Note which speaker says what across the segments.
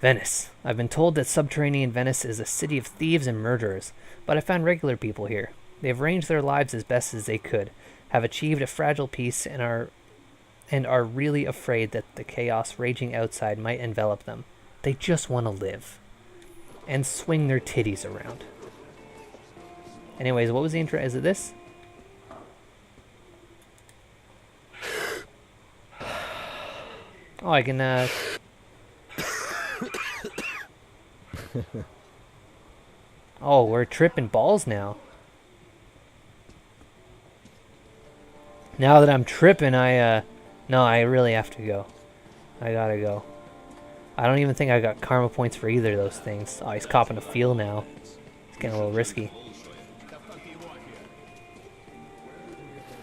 Speaker 1: Venice. I've been told that subterranean Venice is a city of thieves and murderers, but I found regular people here. They have arranged their lives as best as they could, have achieved a fragile peace, and are really afraid that the chaos raging outside might envelop them. They just want to live. And swing their titties around. Anyways, what was the intro? Is it this? Oh, I can, Oh, we're tripping balls now. Now that I'm tripping, no, I really have to go. I gotta go. I don't even think I got karma points for either of those things. Oh, he's copping a feel now. It's getting a little risky.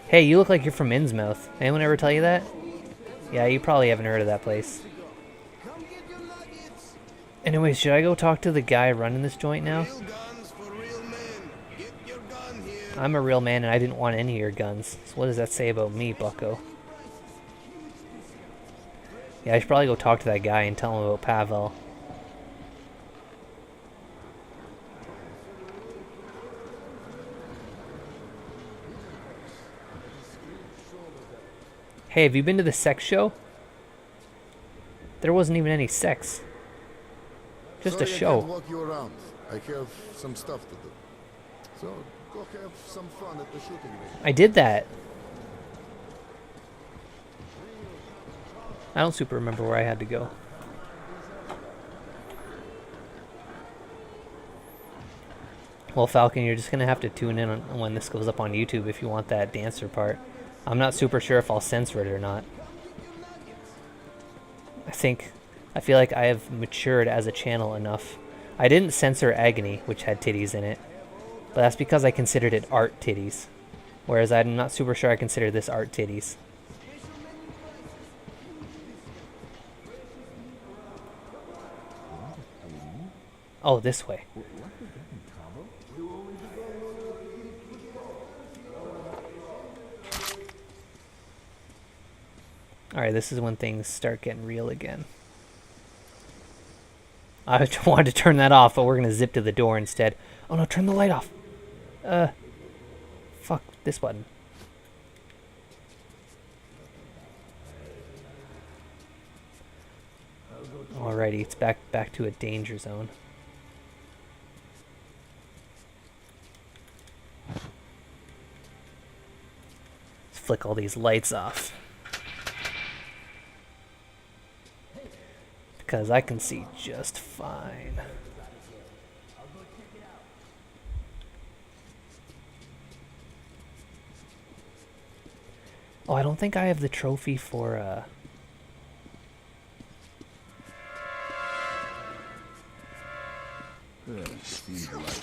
Speaker 1: Hey, you look like you're from Innsmouth. Anyone ever tell you that? Yeah, you probably haven't heard of that place. Anyways, should I go talk to the guy running this joint now? I'm a real man and I didn't want any of your guns. So what does that say about me, bucko? Yeah, I should probably go talk to that guy and tell him about Pavel. Hey, have you been to the sex show? There wasn't even any sex. Just a show.
Speaker 2: I can't walk you around. I have some stuff to do. So go have some fun at the shooting range.
Speaker 1: I did that. I don't super remember where I had to go. Well, Falcon, you're just going to have to tune in on when this goes up on YouTube if you want that dancer part. I'm not super sure if I'll censor it or not. I feel like I have matured as a channel enough. I didn't censor Agony, which had titties in it. But that's because I considered it art titties. Whereas I'm not super sure I consider this art titties. Oh, this way. Alright, this is when things start getting real again. I wanted to turn that off, but we're going to zip to the door instead. Oh no, turn the light off. Fuck this button. Alrighty, it's back to a danger zone. Let's flick all these lights off. Because I can see just fine. Oh, I don't think I have the trophy for,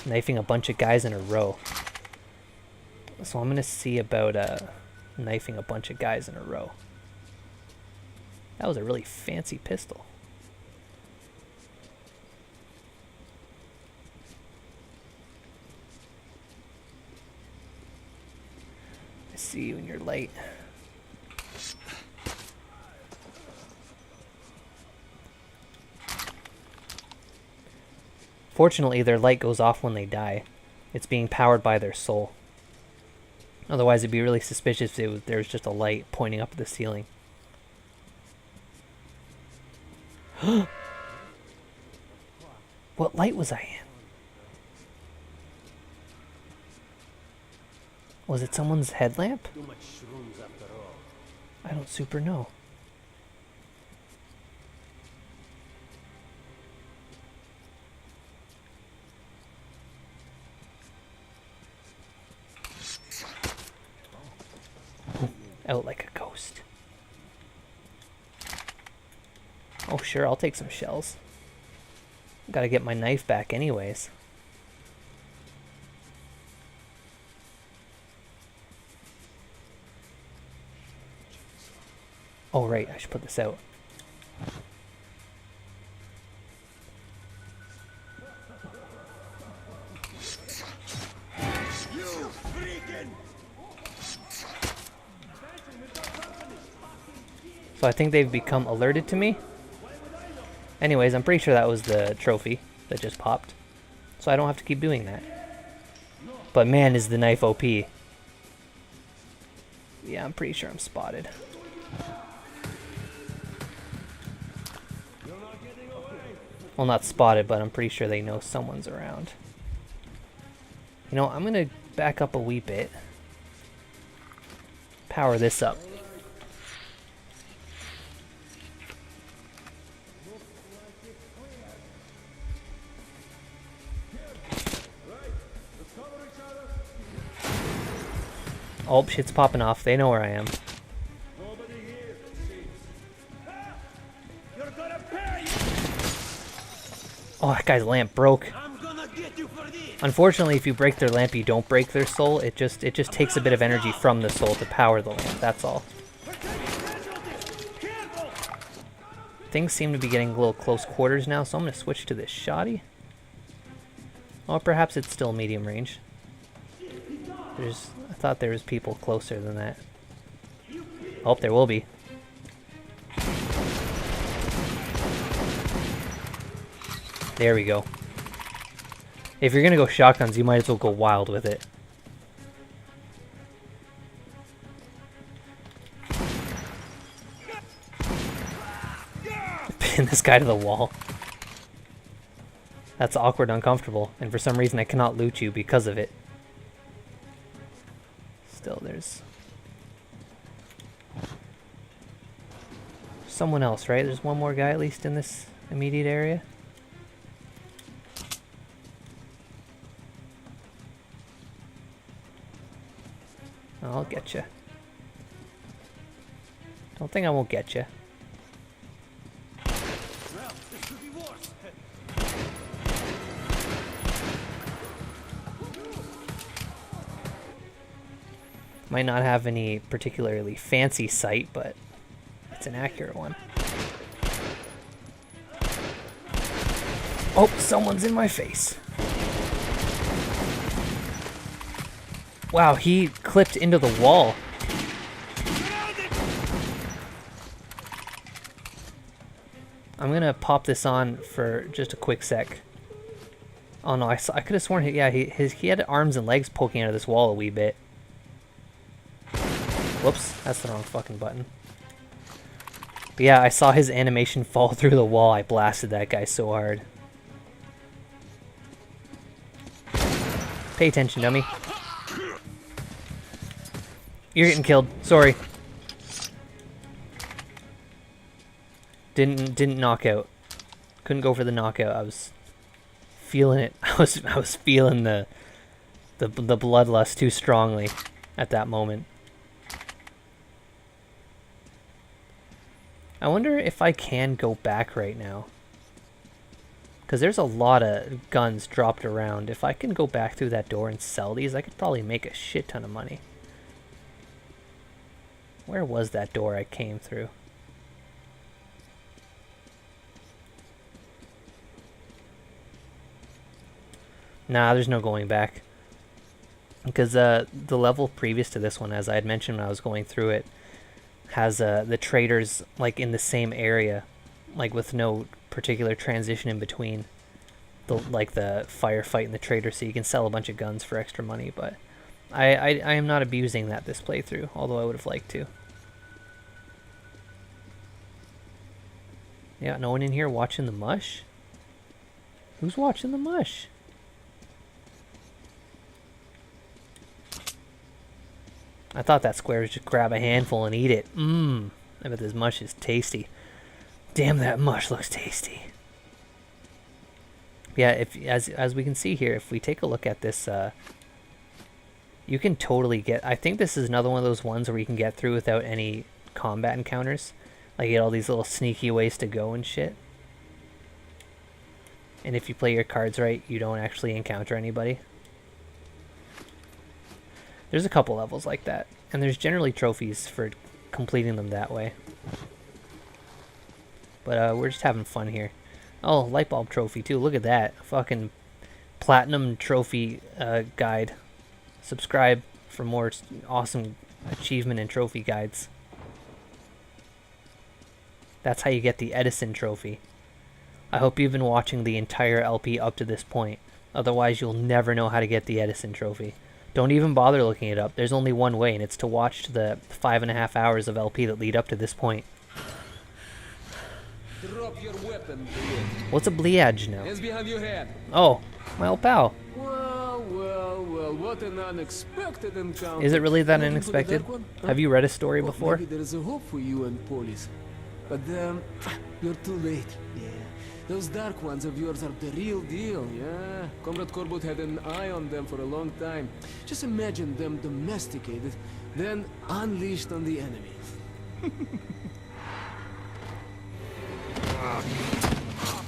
Speaker 1: knifing a bunch of guys in a row. So I'm going to see about, knifing a bunch of guys in a row. That was a really fancy pistol. I see you when you're late. Fortunately, their light goes off when they die. It's being powered by their soul. Otherwise, it'd be really suspicious if there was just a light pointing up at the ceiling. What light was I in? Was it someone's headlamp? I don't super know. Out like a ghost. Oh sure, I'll take some shells. Gotta get my knife back anyways. Oh right, I should put this out. So I think they've become alerted to me. Anyways, I'm pretty sure that was the trophy that just popped. So I don't have to keep doing that. But man, is the knife OP. Yeah, I'm pretty sure I'm spotted. Well, not spotted, but I'm pretty sure they know someone's around. You know, I'm gonna back up a wee bit. Power this up. Oh, shit's popping off. They know where I am. Oh, that guy's lamp broke. Unfortunately, if you break their lamp, you don't break their soul. It just takes a bit of energy from the soul to power the lamp. That's all. Things seem to be getting a little close quarters now, so I'm going to switch to this shoddy. Or perhaps it's still medium range. I thought there was people closer than that. Oh, there will be. There we go. If you're gonna go shotguns, you might as well go wild with it. Pin this guy to the wall. That's awkward, uncomfortable, and for some reason I cannot loot you because of it. Still, there's someone else, right? There's one more guy at least in this immediate area. I'll get you. Don't think I won't get you. Might not have any particularly fancy sight, but it's an accurate one. Oh, someone's in my face. Wow, he clipped into the wall. I'm gonna pop this on for just a quick sec. Oh no, I could have sworn, yeah, he had arms and legs poking out of this wall a wee bit. Whoops, that's the wrong fucking button. But yeah, I saw his animation fall through the wall. I blasted that guy so hard. Pay attention, dummy. You're getting killed. Sorry. Didn't knock out. Couldn't go for the knockout. I was feeling it. I was feeling the bloodlust too strongly at that moment. I wonder if I can go back right now. Because there's a lot of guns dropped around. If I can go back through that door and sell these, I could probably make a shit ton of money. Where was that door I came through? Nah, there's no going back. Because the level previous to this one, as I had mentioned when I was going through it, has the traders like in the same area, like with no particular transition in between the firefight and the trader, so you can sell a bunch of guns for extra money. But I am not abusing that this playthrough, although I would have liked to. Yeah, no one in here watching the mush? Who's watching the mush? I thought that square was just grab a handful and eat it. Mmm. I bet this mush is tasty. Damn, that mush looks tasty. Yeah, as we can see here, if we take a look at this, you can totally get... I think this is another one of those ones where you can get through without any combat encounters. Like, you get all these little sneaky ways to go and shit. And if you play your cards right, you don't actually encounter anybody. There's a couple levels like that, and there's generally trophies for completing them that way. But we're just having fun here. Oh, light bulb trophy too. Look at that. Fucking platinum trophy guide. Subscribe for more awesome achievement and trophy guides. That's how you get the Edison trophy. I hope you've been watching the entire LP up to this point. Otherwise, you'll never know how to get the Edison Trophy. Don't even bother looking it up. There's only one way, and it's to watch the 5.5 hours of LP that lead up to this point.
Speaker 3: Drop your weapon, Bliad.
Speaker 1: What's a Bliad now?
Speaker 3: Hands behind your head.
Speaker 1: Oh, my old pal.
Speaker 3: Well, what an unexpected encounter.
Speaker 1: Is it really that
Speaker 3: Looking for the
Speaker 1: unexpected?
Speaker 3: dark one? Huh?
Speaker 1: Have you read a story
Speaker 3: Well,
Speaker 1: before?
Speaker 3: Maybe there is a hope for you and Polis. But you're too late. Yeah. Those dark ones of yours are the real deal, yeah? Comrade Corbett had an eye on them for a long time. Just imagine them domesticated, then unleashed on the enemy.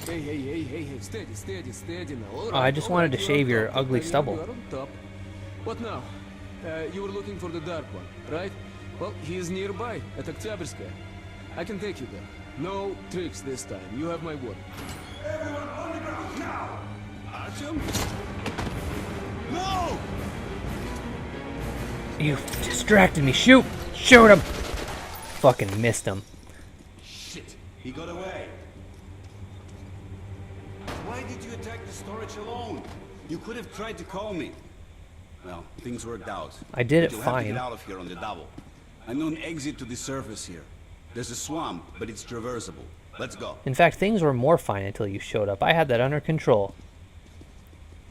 Speaker 3: Hey, steady now. All
Speaker 1: I
Speaker 3: right,
Speaker 1: just
Speaker 3: all
Speaker 1: wanted
Speaker 3: right,
Speaker 1: to
Speaker 3: you're on
Speaker 1: shave your
Speaker 3: top.
Speaker 1: ugly
Speaker 3: You are
Speaker 1: stubble.
Speaker 3: on top. What now? You were looking for the dark one, right? Well, he is nearby, at Oktyabrskaya. I can take you there. No tricks this time, you have my word.
Speaker 4: Everyone on the ground, now!
Speaker 3: Artyom?
Speaker 4: No!
Speaker 1: You distracted me. Shoot! Shoot him! Fucking missed him.
Speaker 4: Shit, he got away. Why did you attack the storage alone? You could have tried to call me. Well, things worked out.
Speaker 1: I did
Speaker 4: But
Speaker 1: it
Speaker 4: you'll have to
Speaker 1: fine.
Speaker 4: get out of here on the double. I know an exit to the surface here. There's a swamp, but it's traversable. Let's go.
Speaker 1: In fact, things were more fine until you showed up. I had that under control.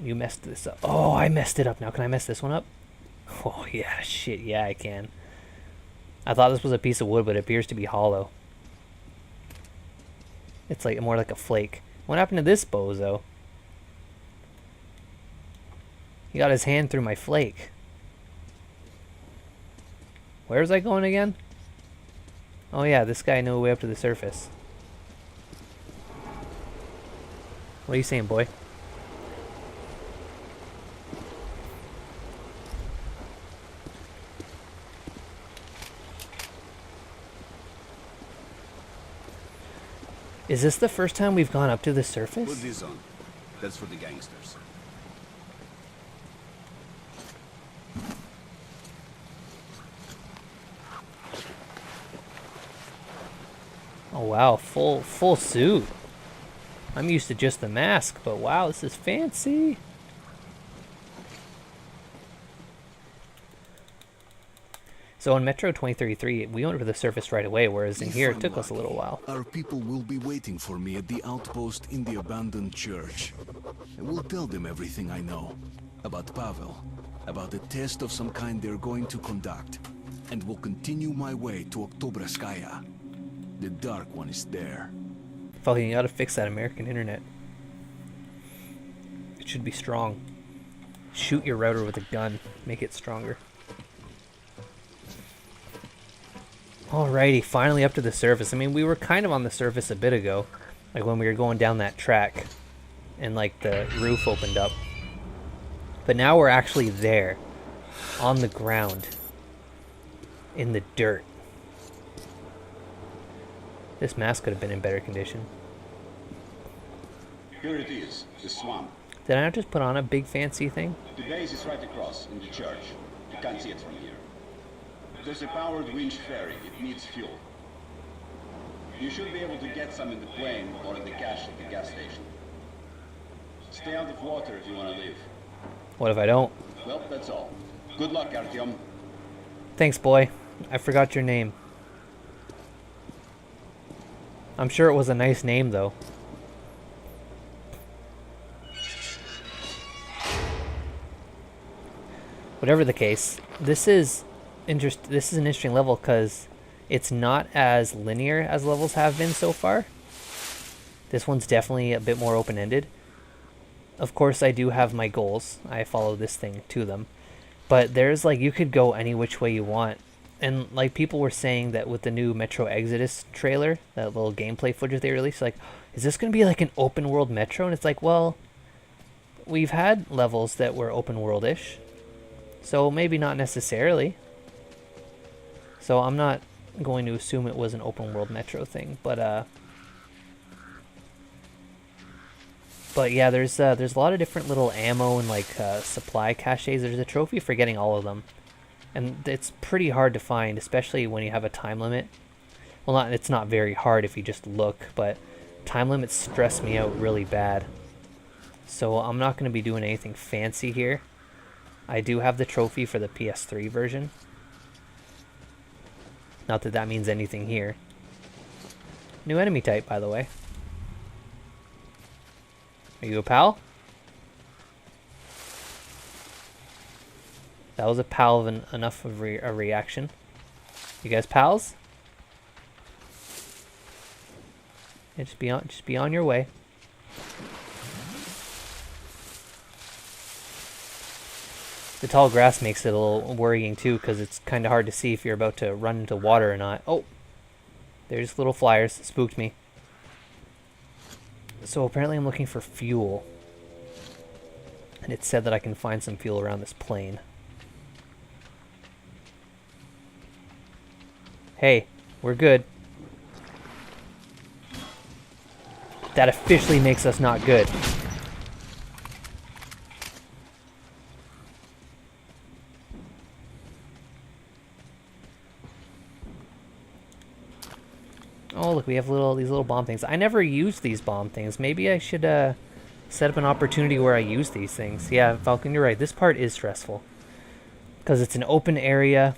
Speaker 1: You messed this up. Oh, I messed it up. Now can I mess this one up? Oh, yeah. Shit, yeah, I can. I thought this was a piece of wood, but it appears to be hollow. It's like more like a flake. What happened to this bozo? He got his hand through my flake. Where was I going again? Oh yeah, this guy knew a way up to the surface. What are you saying, boy? Is this the first time we've gone up to the
Speaker 4: Put
Speaker 1: surface?
Speaker 4: this on. That's for the gangsters.
Speaker 1: Oh wow, full suit. I'm used to just the mask, but wow, this is fancy. So in Metro 2033, we went to the surface right away, whereas in
Speaker 5: If
Speaker 1: here it
Speaker 5: I'm
Speaker 1: took us a
Speaker 5: lucky,
Speaker 1: little while.
Speaker 5: Our people will be waiting for me at the outpost in the abandoned church. I will tell them everything I know. About Pavel, about a test of some kind they're going to conduct, and will continue my way to Oktobraskaya. The Dark One is there.
Speaker 1: Fucking, you gotta fix that American internet. It should be strong. Shoot your router with a gun. Make it stronger. Alrighty, finally up to the surface. I mean, we were kind of on the surface a bit ago. Like when we were going down that track. And like the roof opened up. But now we're actually there. On the ground. In the dirt. This mask could have been in better condition.
Speaker 4: Here it is, the swamp.
Speaker 1: Did I not just put on a big fancy thing?
Speaker 4: The base is right across, in the church. You can't see it from here. There's a powered winch ferry. It needs fuel. You should be able to get some in the plane or in the cache at the gas station. Stay out of water if you want to live.
Speaker 1: What if I don't?
Speaker 4: Well, that's all. Good luck, Artyom.
Speaker 1: Thanks, boy. I forgot your name. I'm sure it was a nice name, though. Whatever the case, this is an interesting level because it's not as linear as levels have been so far. This one's definitely a bit more open-ended. Of course, I do have my goals. I follow this thing to them. But there's like, you could go any which way you want. And like people were saying that with the new Metro Exodus trailer, that little gameplay footage they released, like, is this going to be like an open world Metro? And it's like, well, we've had levels that were open world-ish. So maybe not necessarily. So I'm not going to assume it was an open world Metro thing, but yeah, there's a lot of different little ammo and like supply caches. There's a trophy for getting all of them, and it's pretty hard to find, especially when you have a time limit. Well, it's not very hard if you just look, but Time limits stress me out really bad. So I'm not going to be doing anything fancy here. I do have the trophy for the PS3 version. Not that that means anything here. New enemy type, by the way. Are you a pal? That was a pal of enough of a reaction. You guys pals? Yeah, just be on your way. The tall grass makes it a little worrying too, because it's kind of hard to see if you're about to run into water or not. Oh, there's little flyers. Spooked me. So apparently I'm looking for fuel. And it said that I can find some fuel around this plane. Hey, we're good. That officially makes us not good. Oh, look, we have these little bomb things. I never used these bomb things. Maybe I should set up an opportunity where I use these things. Yeah, Falcon, you're right. This part is stressful. Because it's an open area.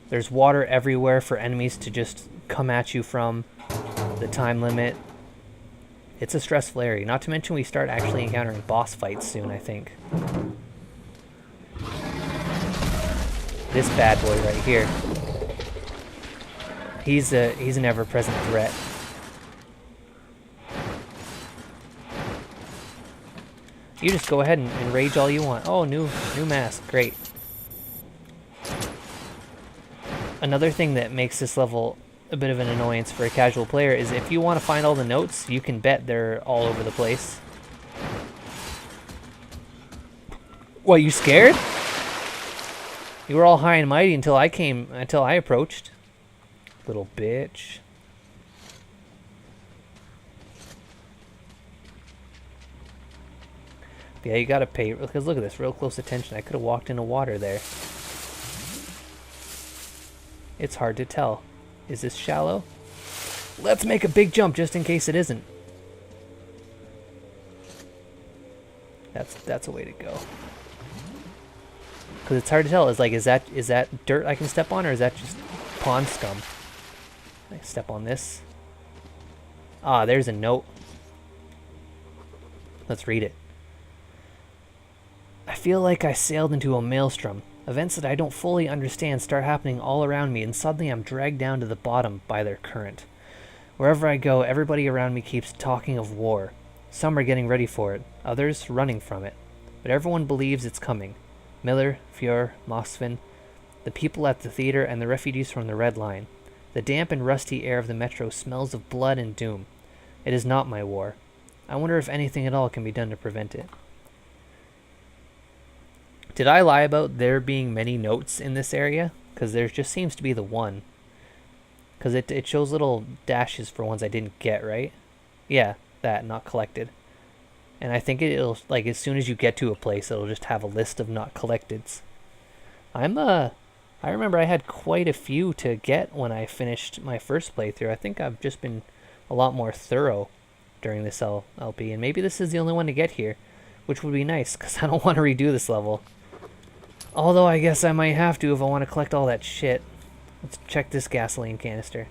Speaker 1: There's water everywhere for enemies to just come at you from. The time limit. It's a stressful area. Not to mention we start actually encountering boss fights soon, I think. This bad boy right here. He's an ever-present threat. You just go ahead and rage all you want. Oh, new mask. Great. Another thing that makes this level a bit of an annoyance for a casual player is if you want to find all the notes, you can bet they're all over the place. What, you scared? You were all high and mighty until I approached. Little bitch. Yeah, you gotta pay, because look at this, real close attention. I could have walked into water there. It's hard to tell. Is this shallow? Let's make a big jump just in case it isn't. That's a way to go. Because it's hard to tell. It's like, is that dirt I can step on, or is that just pond scum? I step on this. Ah, there's a note. Let's read it. I feel like I sailed into a maelstrom. Events that I don't fully understand start happening all around me, and suddenly I'm dragged down to the bottom by their current. Wherever I go, everybody around me keeps talking of war. Some are getting ready for it, others running from it. But everyone believes it's coming. Miller, Fuhr, Mosfin, the people at the theater, and the refugees from the Red Line. The damp and rusty air of the metro smells of blood and doom. It is not my war. I wonder if anything at all can be done to prevent it. Did I lie about there being many notes in this area? Because there just seems to be the one. Because it shows little dashes for ones I didn't get, right? Yeah, that, not collected. And I think it'll, like, as soon as you get to a place, it'll just have a list of not collecteds. I remember I had quite a few to get when I finished my first playthrough. I think I've just been a lot more thorough during this LP, and maybe this is the only one to get here, which would be nice, because I don't want to redo this level. Although I guess I might have to if I want to collect all that shit. Let's check this gasoline canister.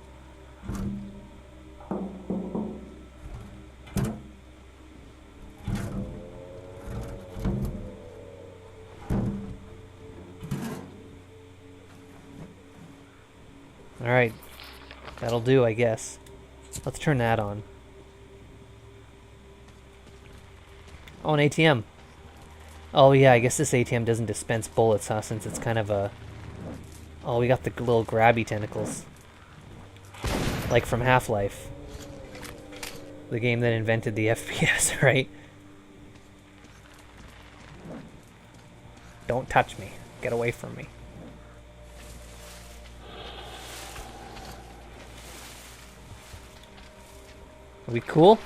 Speaker 1: Alright, that'll do, I guess. Let's turn that on. Oh, an ATM. Oh yeah, I guess this ATM doesn't dispense bullets, huh, since it's kind of a... Oh, we got the little grabby tentacles. Like from Half-Life. The game that invented the FPS, right? Don't touch me. Get away from me. Are we cool?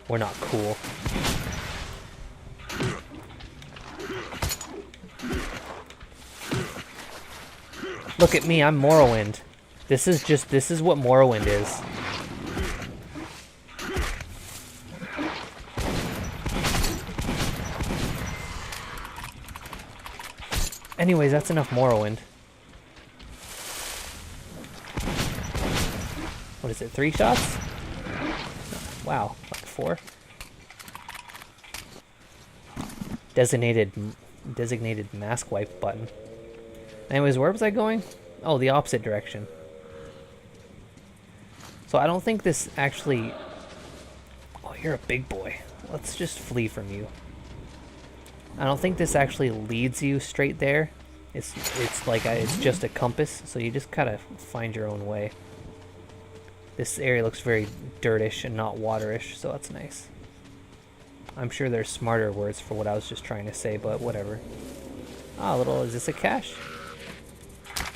Speaker 1: We're not cool. Look at me, I'm Morrowind. This is what Morrowind is. Anyways, that's enough Morrowind. What is it, 3 shots? Wow, like 4? Designated mask wipe button. Anyways, where was I going? Oh, the opposite direction. So I don't think this actually... Oh, you're a big boy. Let's just flee from you. I don't think this actually leads you straight there. It's like it's just a compass, so you just gotta find your own way. This area looks very dirtish and not waterish, so that's nice. I'm sure there's smarter words for what I was just trying to say, but whatever. Ah, is this a cache?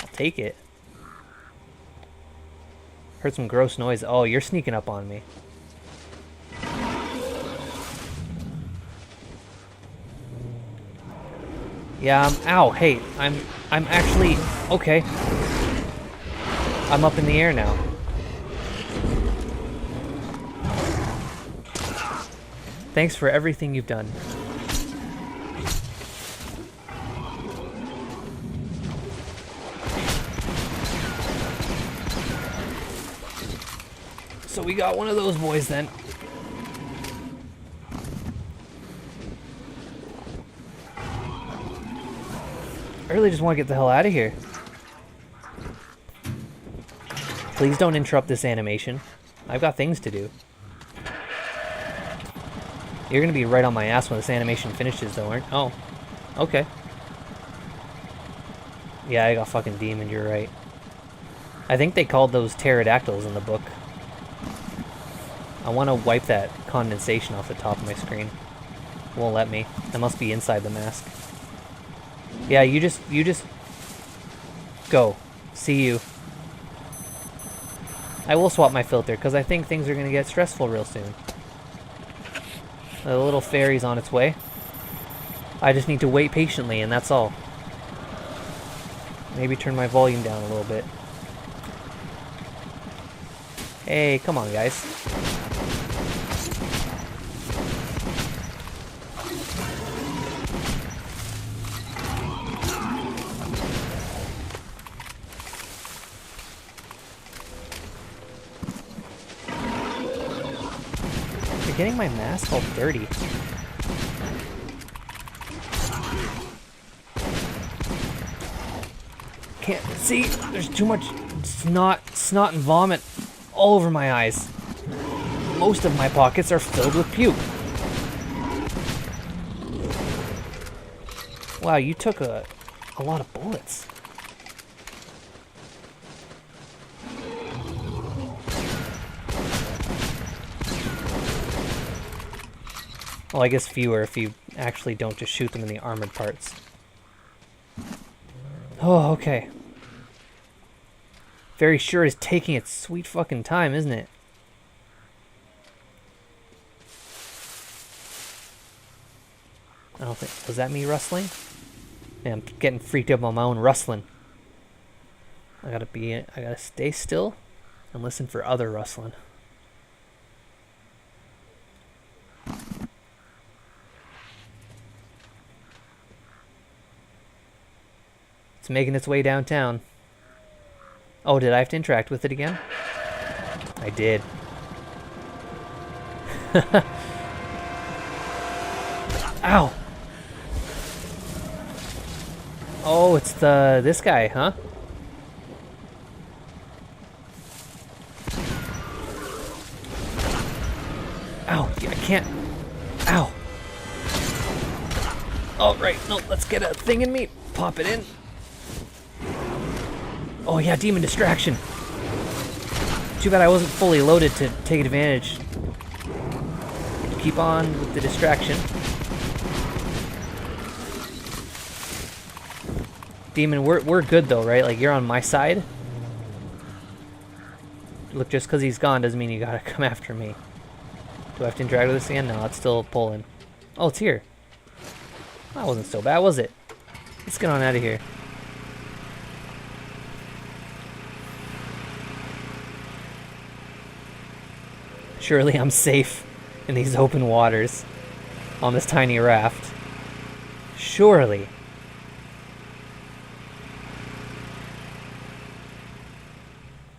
Speaker 1: I'll take it. Heard some gross noise. Oh, you're sneaking up on me. Yeah, ow, hey, I'm actually, okay. I'm up in the air now. Thanks for everything you've done. So we got one of those boys then. I really just want to get the hell out of here. Please don't interrupt this animation. I've got things to do. You're gonna be right on my ass when this animation finishes though, aren't you? Oh. Okay. Yeah, I got fucking demoned, you're right. I think they called those pterodactyls in the book. I want to wipe that condensation off the top of my screen. Won't let me. That must be inside the mask. Yeah, you just go. See you. I will swap my filter because I think things are going to get stressful real soon. The little fairy's on its way. I just need to wait patiently and that's all. Maybe turn my volume down a little bit. Hey, come on guys. Getting my mask all dirty. Can't see. There's too much snot and vomit all over my eyes. Most of my pockets are filled with puke. Wow, you took a lot of bullets. Well, I guess fewer if you actually don't just shoot them in the armored parts. Oh, okay. Very sure is taking its sweet fucking time, isn't it? I don't think... Was that me rustling? Yeah, I'm getting freaked out by my own rustling. I gotta stay still and listen for other rustling. It's making its way downtown. Oh, did I have to interact with it again? I did. Ow! Oh, it's this guy, huh? Ow, I can't. Ow. Oh, right, no, let's get a thing in me. Pop it in. Oh yeah, demon distraction. Too bad I wasn't fully loaded to take advantage. Keep on with the distraction. Demon, we're good though, right? Like, you're on my side. Look, just because he's gone doesn't mean you gotta come after me. Do I have to interact with this again? No, it's still pulling. Oh, it's here. That wasn't so bad, was it? Let's get on out of here. Surely I'm safe in these open waters on this tiny raft. Surely.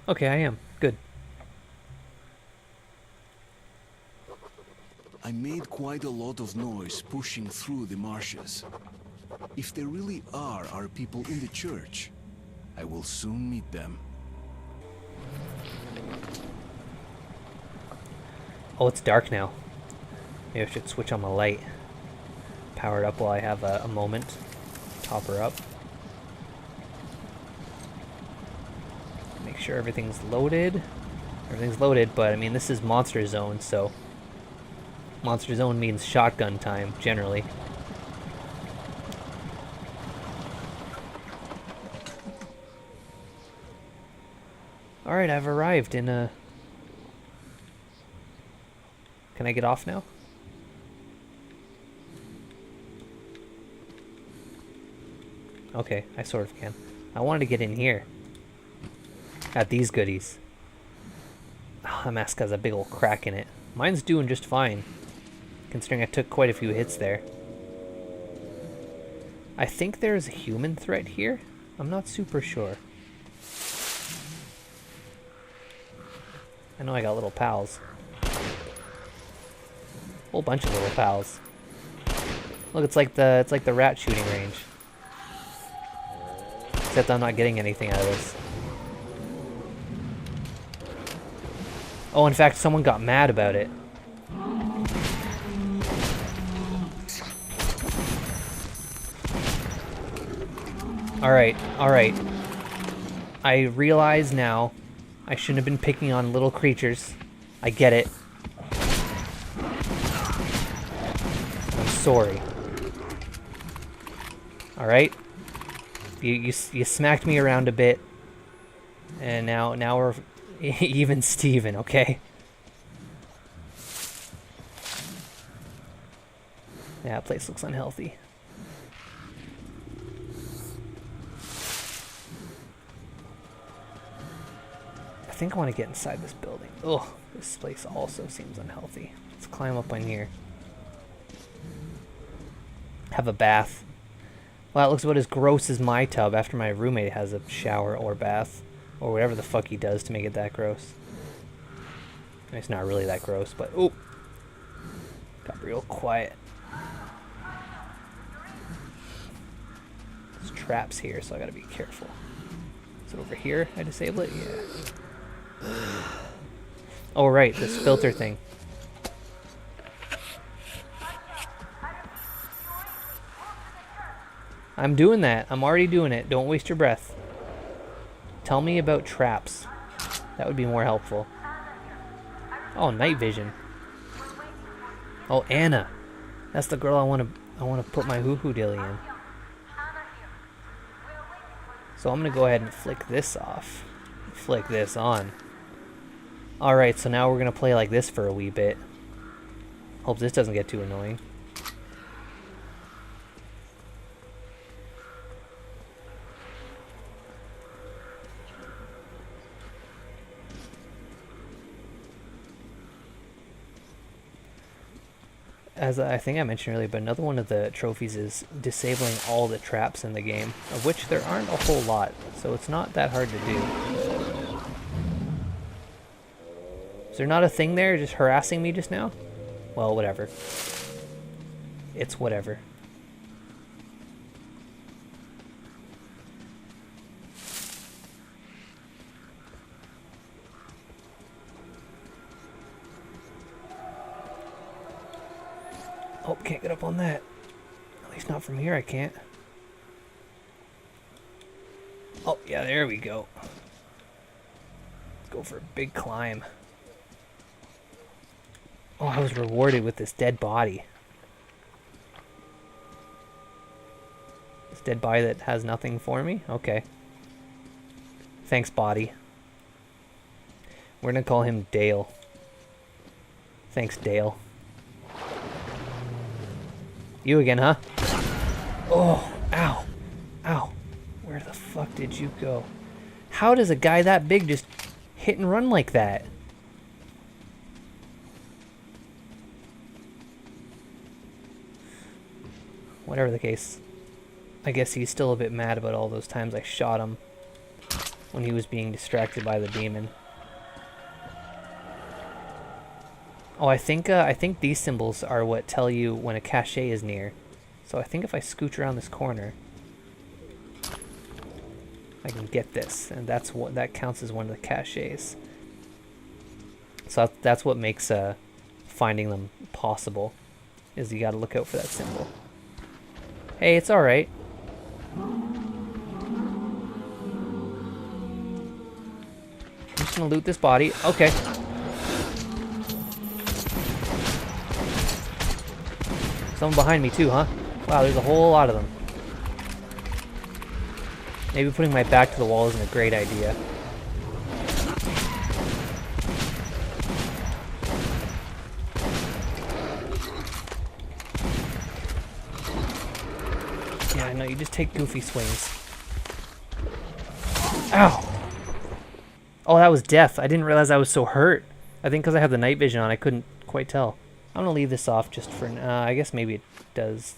Speaker 1: Okay, I am. Good.
Speaker 5: I made quite a lot of noise pushing through the marshes. If there really are our people in the church, I will soon meet them.
Speaker 1: Oh, it's dark now. Maybe I should switch on my light. Power it up while I have a moment. Top her up. Make sure everything's loaded. Everything's loaded, but I mean, this is Monster Zone, so... Monster Zone means shotgun time, generally. Alright, I've arrived in a... Can I get off now? Okay, I sort of can. I wanted to get in here. Got these goodies. Oh, that mask has a big old crack in it. Mine's doing just fine, considering I took quite a few hits there. I think there's a human threat here. I'm not super sure. I know I got little pals. Whole bunch of little pals. Look, it's like the rat shooting range. Except I'm not getting anything out of this. Oh, in fact, someone got mad about it. Alright, alright. I realize now I shouldn't have been picking on little creatures. I get it. I'm sorry. Alright? You smacked me around a bit. And now we're even Steven, okay? Yeah, that place looks unhealthy. I think I want to get inside this building. Ugh, this place also seems unhealthy. Let's climb up on here. Have a bath. Well, it looks about as gross as my tub after my roommate has a shower or bath. Or whatever the fuck he does to make it that gross. It's not really that gross, but... Oh! Got real quiet. There's traps here, so I gotta be careful. Is it over here? I disable it? Yeah. Oh, right, this filter thing. I'm doing that. I'm already doing it. Don't waste your breath. Tell me about traps. That would be more helpful. Oh, night vision. Oh, Anna. That's the girl I want to put my hoo-hoo dilly in. So I'm going to go ahead and flick this off. Flick this on. Alright, so now we're going to play like this for a wee bit. Hope this doesn't get too annoying. As I think I mentioned earlier, but another one of the trophies is disabling all the traps in the game, of which there aren't a whole lot, so it's not that hard to do. Is there not a thing there just harassing me just now? Well, whatever. It's whatever. Oh, can't get up on that. At least not from here, I can't. Oh, yeah, there we go. Go for a big climb. Oh, I was rewarded with this dead body. This dead body that has nothing for me? Okay. Thanks, body. We're gonna call him Dale. Thanks, Dale. You again, huh? Oh, ow. Ow. Where the fuck did you go? How does a guy that big just hit and run like that? Whatever the case. I guess he's still a bit mad about all those times I shot him. when he was being distracted by the demon. Oh, I think these symbols are what tell you when a cache is near. So I think if I scooch around this corner, I can get this, and that counts as one of the caches. So that's what makes finding them possible, is you got to look out for that symbol. Hey, it's all right. I'm just gonna loot this body. Okay. Someone behind me too, huh? Wow, there's a whole lot of them. Maybe putting my back to the wall isn't a great idea. Yeah, I know, you just take goofy swings. Ow! Oh, that was death. I didn't realize I was so hurt. I think because I have the night vision on, I couldn't quite tell. I'm gonna leave this off just for now. I guess maybe it does.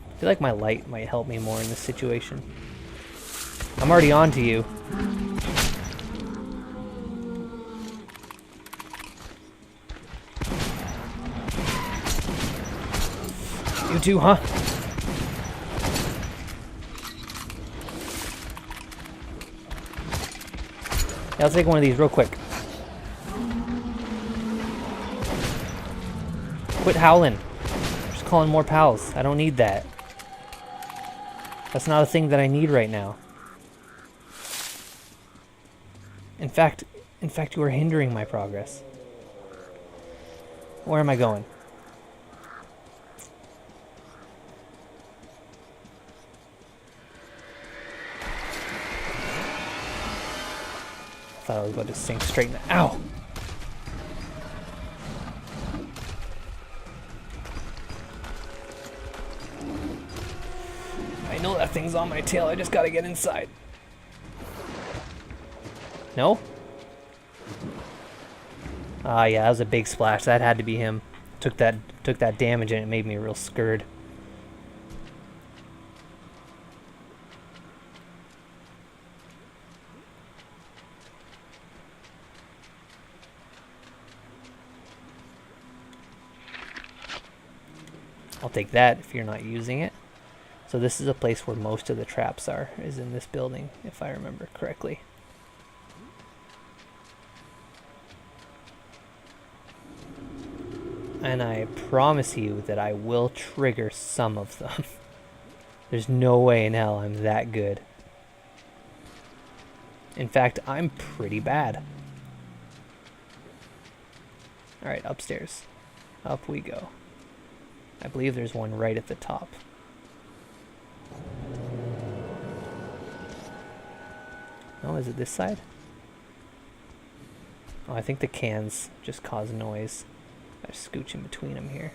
Speaker 1: I feel like my light might help me more in this situation. I'm already on to you. You too, huh? Yeah, I'll take one of these real quick. Quit howling. I'm just calling more pals. I don't need that. That's not a thing that I need right now. In fact, you are hindering my progress. Where am I going? I thought I was about to sink straight in the... Ow! I know that thing's on my tail, I just gotta get inside. No? Ah, yeah, that was a big splash. That had to be him. Took that damage and it made me real scared. I'll take that if you're not using it. So this is a place where most of the traps are, is in this building, if I remember correctly. And I promise you that I will trigger some of them. There's no way in hell I'm that good. In fact, I'm pretty bad. Alright, upstairs. Up we go. I believe there's one right at the top. Oh, is it this side? Oh, I think the cans just cause noise. I scooch in between them here.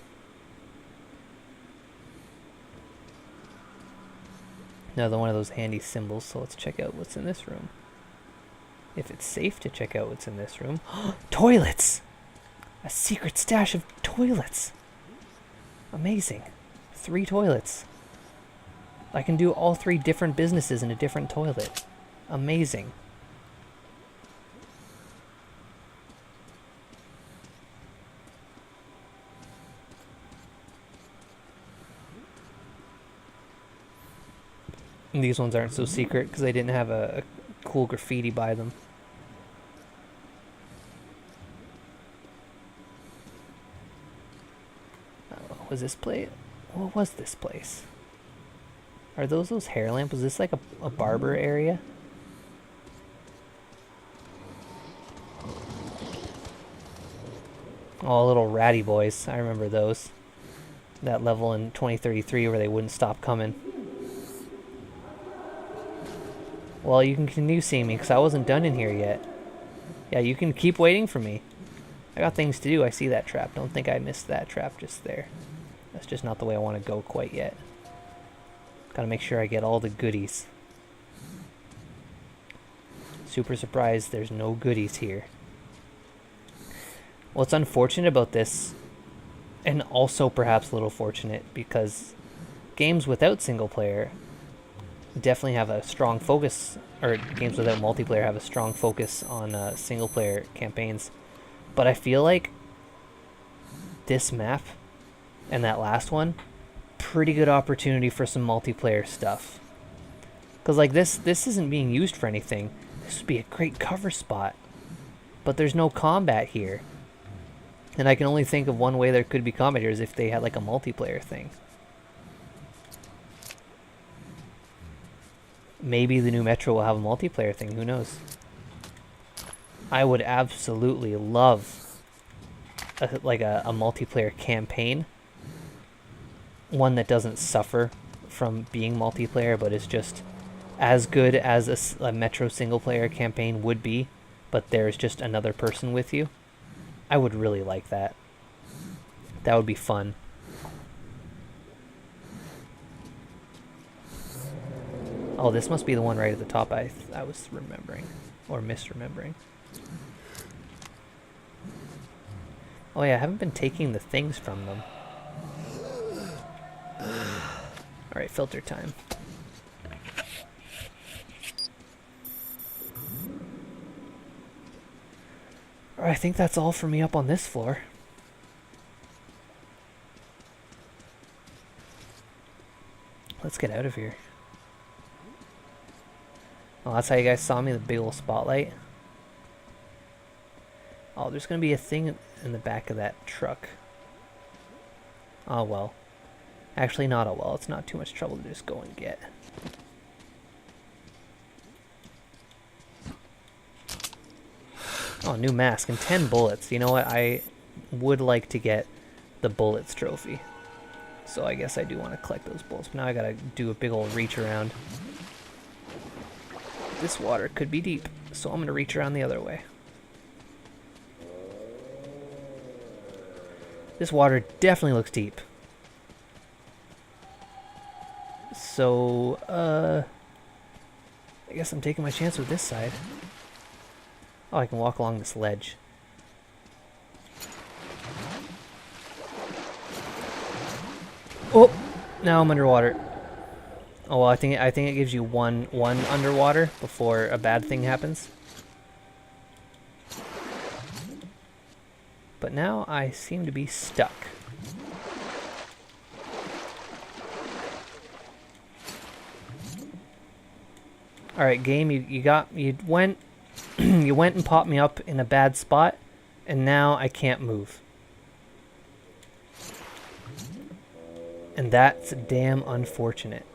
Speaker 1: Another one of those handy symbols, so let's check out what's in this room. If it's safe to check out what's in this room. Toilets! A secret stash of toilets! Amazing. 3 toilets. I can do all 3 different businesses in a different toilet. Amazing. And these ones aren't so secret because they didn't have a cool graffiti by them. Was this place? What was this place? Are those hair lamps? Was this like a barber area? Oh, little ratty boys. I remember those. That level in 2033 where they wouldn't stop coming. Well, you can continue seeing me because I wasn't done in here yet. Yeah, you can keep waiting for me. I got things to do. I see that trap. Don't think I missed that trap just there. That's just not the way I want to go quite yet. Gotta make sure I get all the goodies. Super surprised there's no goodies here. What's unfortunate about this, and also perhaps a little fortunate, because games without single player definitely have a strong focus, or games without multiplayer have a strong focus on single player campaigns. But I feel like this map and that last one, pretty good opportunity for some multiplayer stuff. Because like this isn't being used for anything. This would be a great cover spot. But there's no combat here. And I can only think of one way there could be combat here is if they had like a multiplayer thing. Maybe the new Metro will have a multiplayer thing, who knows? I would absolutely love a multiplayer campaign. One that doesn't suffer from being multiplayer, but is just as good as a Metro single player campaign would be, but there's just another person with you. I would really like that. That would be fun. Oh, this must be the one right at the top I was remembering. Or misremembering. Oh yeah, I haven't been taking the things from them. Alright, filter time. Alright, I think that's all for me up on this floor. Let's get out of here. Oh, that's how you guys saw me, the big old spotlight. Oh, there's gonna be a thing in the back of that truck. Oh well. Actually, not oh well. It's not too much trouble to just go and get. Oh, new mask and 10 bullets. You know what? I would like to get the bullets trophy. So I guess I do want to collect those bullets. But now I gotta do a big old reach around. This water could be deep, so I'm gonna reach around the other way. This water definitely looks deep. So, I guess I'm taking my chance with this side. Oh, I can walk along this ledge. Oh, now I'm underwater. Oh well, I think it gives you one underwater before a bad thing happens. But now I seem to be stuck. All right, game, you went you went and popped me up in a bad spot, and now I can't move. And that's damn unfortunate.